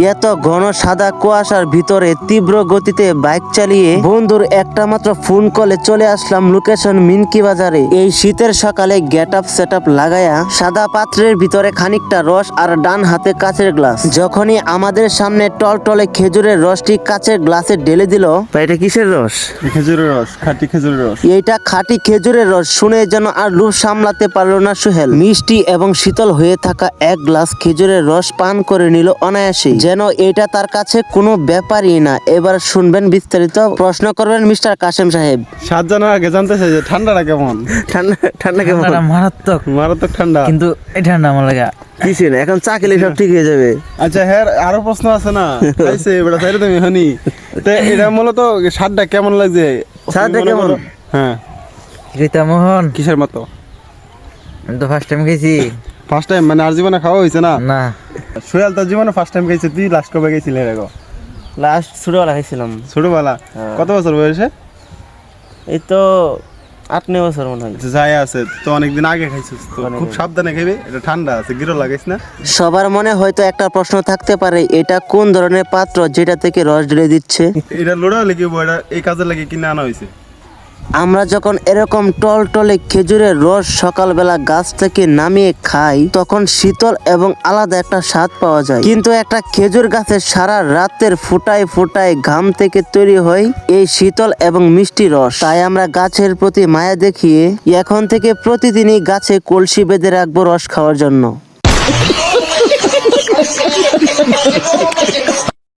এত ঘন সাদা কুয়াশার ভিতরে তীব্র গতিতে বাইক চালিয়ে বন্ধুর একটা মাত্র ফোন কলে চলে আসলাম লোকেশন মিনকি বাজারে। এই শীতের সকালে গেট আপ সেট আপ লাগায়া সাদা পাত্রের ভিতরে খানিকটা রস আর ডান হাতে কাচের গ্লাস। যখনই আমাদের সামনে টলটলে খেজুরের রসটি কাচের গ্লাসে ঢেলে দিল। এটা কিসের রস? খেজুরের রস, খাঁটি খেজুরের রস। এইটা খাঁটি খেজুরের রস শুনে যেন আর লোভ সামলাতে পারল না সোহেল। মিষ্টি এবং শীতল হয়ে থাকা এক গ্লাস খেজুরের রস পান করে নিল অনায়াসে, যেন এটা তার কাছে কোনো ব্যাপারই না। এবার শুনবেন বিস্তারিত, প্রশ্ন করবেন মিস্টার কাশেম সাহেব। 7 জানার আগে জানতে চাই যে ঠান্ডাটা কেমন? ঠান্ডা কেমন? মারাত্মক মারাত্মক ঠান্ডা। কিন্তু এই ঠান্ডা আমার লাগা কিছু না, এখন চা খেলে সব ঠিক হয়ে যাবে। আচ্ছা হ্যাঁ, আরো প্রশ্ন আছে না? খাইছে এবারে তাই তুমি হানি তো এটা মূলত স্বাদটা কেমন লাগছে? স্বাদটা কেমন? হ্যাঁ, রীতামোহন কিসের মতো? আমি তো ফার্স্ট টাইম খাইছি। ফার্স্ট টাইম মানে আর জীবনে খাওয়া হয়েছে না? না, সোহেল তো জীবনে ফার্স্ট টাইম খাইছে। তুই লাস্ট কবে গেছিলি এরকম? লাস্ট ছোটবেলা খাইছিলাম। ছোটবেলা? কত বছর বয়সে? এই তো 8-9 বছর মনে হয়। যাই আছে তো, অনেকদিন আগে খাইছিস তো, খুব সাবধানে খাইবে। এটা ঠান্ডা আছে, গিরো লাগাইস না। সবার মনে হয়তো একটা প্রশ্ন থাকতে পারে, এটা কোন ধরনের পাত্র যেটা থেকে রস ঢেলে দিচ্ছে? এটা লোড়া লেগে এটা এই কাজে লাগে কিনে আনা হয়েছে। আমরা যখন এরকম টলটলে খেজুরের রস সকালবেলা গাছ থেকে নামিয়ে খাই, তখন শীতল এবং আলাদা একটা স্বাদ পাওয়া যায়। কিন্তু একটা খেজুর গাছের সারা রাতের ফুটায় ফুটায় ঘাম থেকে তৈরি হয় এই শীতল এবং মিষ্টি রস। তাই আমরা গাছের প্রতি মায়া দেখিয়ে এখন থেকে প্রতিদিনই গাছে কলসি বেঁধে রাখবো রস খাওয়ার জন্য।